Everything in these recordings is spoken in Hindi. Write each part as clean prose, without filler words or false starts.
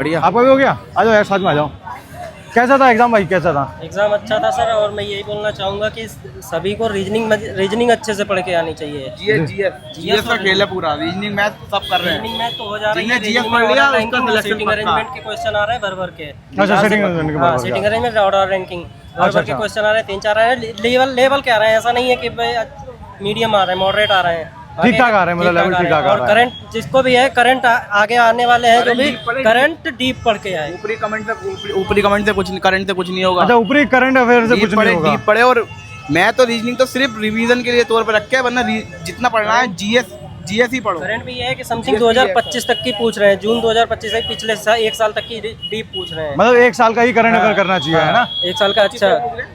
बढ़िया। आपका भी हो गया? आ जाओ यार साथ में आ जाओ। कैसा था एग्जाम भाई, कैसा था? एग्जाम अच्छा था सर, और मैं यही बोलना चाहूँगा कि सभी को रीजनिंग अच्छे से पढ़ के आनी चाहिए। जीएस का खेल है पूरा, रीजनिंग मैथ सब कर रहे हैं। रीजनिंग मैथ तो हो जा रही है, जीएस पढ़ लिया उसका सिलेक्शन सीटिंग अरेंजमेंट के क्वेश्चन आ रहे हैं भर भर के। अच्छा, सीटिंग अरेंजमेंट के भर भर के। सीटिंग अरेंजमेंट और रैंकिंग भर भर के क्वेश्चन आ रहे हैं, 3-4 आ रहे हैं, लेवल के आ रहे हैं। ऐसा नहीं है कि मीडियम आ रहे हैं, मॉडरेट आ रहे हैं, ठीक ठाक आ रहे हैं, मतलब लेवल ठीक ठाक आ रहा है। और करंट जिसको भी है, करंट आगे आने वाले हैं जो भी करंट डीप पढ़ के आए। ऊपरी कमेंट से कुछ करंट से कुछ नहीं होगा। अच्छा, ऊपरी करंट अफेयर से कुछ नहीं होगा। डीप पढ़े। और मैं तो रीजनिंग तो सिर्फ रिवीजन के लिए तौर पर रखे है, वरना जितना पढ़ना है जीएस ही पढ़ो। करंट भी ये है कि समथिंग 2025 तक की पूछ रहे हैं, जून 2025 से पिछले एक साल तक की डीप पूछ रहे हैं। मतलब एक साल का ही करंट अफेयर करना चाहिए, है ना? एक साल का अच्छा,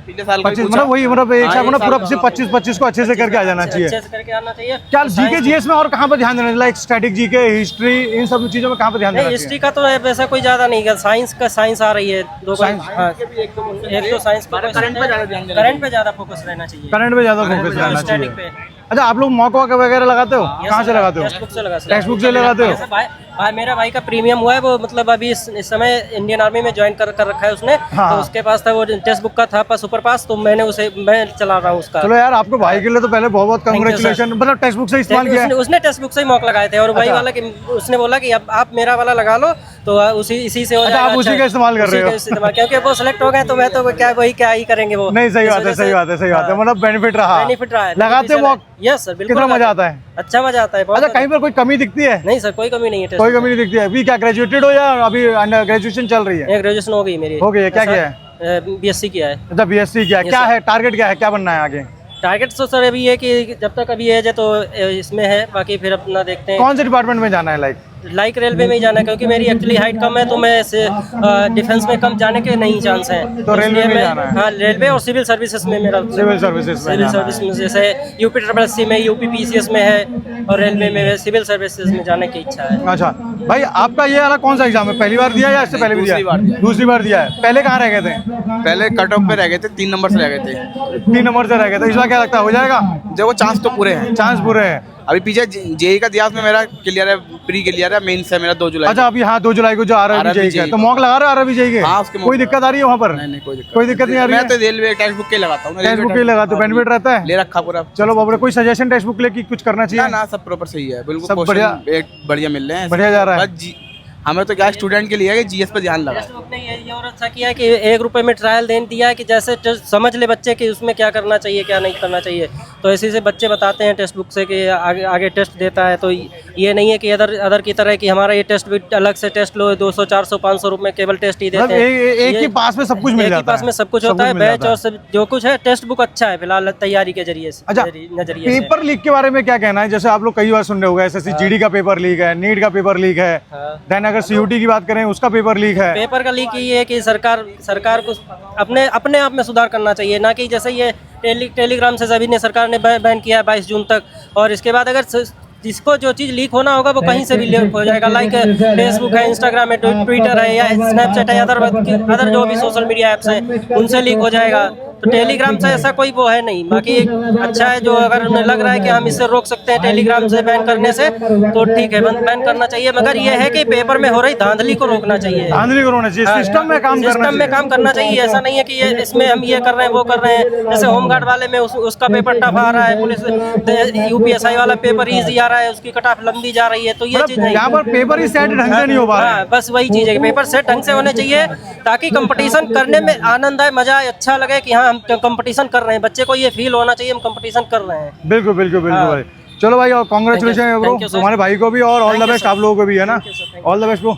पिछले साल का 25, मतलब वही, मतलब एक साल मतलब पूरा 25 को अच्छे से करके आ जाना चाहिए। अच्छे से करके आना चाहिए। क्या जीके जीएस में और कहाँ पर ध्यान देना, लाइक स्टैटिक जीके, हिस्ट्री, इन सब चीजों में कहाँ पर ध्यान देना चाहिए? हिस्ट्री का तो वैसा कोई ज्यादा नहीं है, साइंस आ रही है दो। एक तो साइंस करंट पे ज्यादा फोकस रहना चाहिए, करंट पे ज्यादा फोकस रहना स्टैटिक चाहिए। पे। अच्छा, आप लोग मॉक वॉक वगैरह लगाते हो? कहाँ से लगाते हो? टेक्स्ट बुक से लगाते हो? मेरा भाई का प्रीमियम हुआ है वो, मतलब अभी इस समय इंडियन आर्मी में ज्वाइन कर रखा है उसने। हाँ। तो उसके पास था वो टेक्स्ट बुक का था सुपर पास, तो मैं चला रहा हूँ उसका। चलो यार, आपको भाई के लिए तो पहले बहुत बहुत कांग्रेचुलेशन, मतलब टेक्स्ट बुक से इस्तेमाल किया है। उसने टेक्स्ट बुक से ही मॉक लगाए थे, और वही वाला कि उसने बोला कि अब आप मेरा वाला लगा लो, तो इसी से हो जाएगा। आप उसी का इस्तेमाल कर रहे हो? क्योंकि वो सिलेक्ट हो गए, तो मैं तो क्या ही करेंगे वो। नहीं, सही बात है, सही बात है, सही बात है, मतलब बेनिफिट रहा है। लगाते हो मॉक? यस सर, बिल्कुल। कितना मजा आता है? अच्छा मजा आता है। अच्छा, कहीं पर कोई कमी दिखती है? नहीं सर, कोई कमी नहीं है। कोई कमी नहीं दिखती है। अभी क्या ग्रेजुएटेड हो या अभी अंडर ग्रेजुएशन चल रही है? ग्रेजुएशन हो गई मेरी। हो गई है? क्या किया है? बीएससी किया है। अच्छा, बीएससी किया है। क्या है टारगेट, क्या है, क्या बनना है आगे? टारगेट तो सर अभी है कि जब तक अभी एज है तो इसमें है, बाकी फिर अपना देखते हैं। कौन से डिपार्टमेंट में जाना है? लाइक रेलवे में ही जाना है, क्योंकि मेरी एक्चुअली हाइट कम है, तो मैं डिफेंस में कम जाने के नहीं चांस हैं। तो रेलवे में जाना है? हाँ, रेलवे और सिविल सर्विसेज में मेरा सिविल सर्विसेज में जैसे यूपी SSC में, यूपी PCS में है, और रेलवे में सिविल सर्विसेज में जाने की इच्छा है। अच्छा भाई, आपका ये वाला कौन सा एग्जाम है? पहली बार दिया या इससे पहले भी दिया? दूसरी बार दिया है। पहले कहाँ रह गए थे? पहले कट ऑफ पे रह गए थे, 3 नंबर से रह गए थे। 3 नंबर से रह गए थे। इस बार क्या लगता है, हो जाएगा? देखो, चांस तो पूरे हैं। चांस पूरे हैं। अभी पीछे जेई का दिया, उसमें मेरा क्लियर है, प्री क्लियर है, मेंस है मेरा 2 जुलाई। अच्छा, अभी हाँ 2 जुलाई को जो RRBI का, तो मॉक लगा रहे हो RRBI के? हाँ, उसके कोई दिक्कत आ रही है वहाँ पर? नहीं, कोई दिक्कत नहीं आ रही है। मैं तो रेलवे टेक्स्ट बुक के लगाता हूँ। टेक्स्ट बुक के लगा तो बेनिफिट रहता है, ले रखा पूरा। चलो बाबू, कोई सजेशन टेक्स्ट बुक लेके कुछ करना चाहिए? ना, सब प्रॉपर सही है, बिल्कुल सब बढ़िया, एक बढ़िया मिल रहे हैं, बढ़िया जा रहा है। हमें तो क्या स्टूडेंट के लिए है कि जीएस पे ध्यान लगा। ये और अच्छा किया है कि 1 रुपए में ट्रायल दे दिया है कि जैसे समझ ले बच्चे कि उसमें क्या करना चाहिए, क्या नहीं करना चाहिए। तो इसी से बच्चे बताते हैं टेक्स्ट बुक से कि आगे टेस्ट देता है। तो ये नहीं है कि अदर की तरह कि हमारा ये टेस्ट भी अलग से टेस्ट लो, 200, 400, 500 रुपए केवल टेस्ट ही देते हैं। एक ही पास में सब कुछ मिल जाता है। एक ही पास में सब कुछ होता है, बैच और जो कुछ है। टेक्स्ट बुक अच्छा है फिलहाल तैयारी के जरिए से। अच्छा, पेपर लीक के बारे में क्या कहना है? जैसे आप लोग कई बार सुन रहे होंगे, SSC GD का पेपर लीक है, नीट का पेपर लीक है, देन अगर CUT की बात करें उसका पेपर लीक है। पेपर का लीक ये है कि सरकार को अपने आप में सुधार करना चाहिए, ना कि जैसे ये टेलीग्राम से सभी ने सरकार ने बैन किया है 22 जून तक। और इसके बाद अगर जिसको जो चीज़ लीक होना होगा वो कहीं से भी लीक हो जाएगा। लाइक फेसबुक है, इंस्टाग्राम है, ट्विटर है, या स्नैपचैट है, अदर जो भी सोशल मीडिया ऐप्स हैं उनसे लीक हो जाएगा। तो टेलीग्राम से ऐसा कोई वो है नहीं। बाकी अच्छा है, जो अगर उन्हें लग रहा है कि हम इससे रोक सकते हैं टेलीग्राम से बैन करने से, तो ठीक है, बैन करना चाहिए। मगर ये है कि पेपर में हो रही धांधली को रोकना चाहिए। धांधली को रोकना चाहिए, सिस्टम में काम करना चाहिए। ऐसा नहीं है कि ये इसमें हम ये कर रहे हैं, वो कर रहे हैं। जैसे होमगार्ड वाले में उसका पेपर टफ आ रहा है, पुलिस UPSI वाला पेपर ईजी आ रहा है, उसकी कट ऑफ लंबी जा रही है। तो ये चीज यहाँ पर पेपर ही सेट ढंग से नहीं हो पा रहा है। बस वही चीज है, पेपर सेट ढंग से होने चाहिए, ताकि कंपटीशन करने में आनंद आए, मजा आए, अच्छा लगे कि हाँ हम कंपटीशन कर रहे हैं। बच्चे को ये फील होना चाहिए हम कंपटीशन कर रहे हैं। बिल्कुल बिल्कुल बिल्कुल भाई। चलो भाई, और कांग्रेचुलेशन हमारे भाई को भी, और ऑल द बेस्ट आप लोगों को भी, है ना? All the best bro.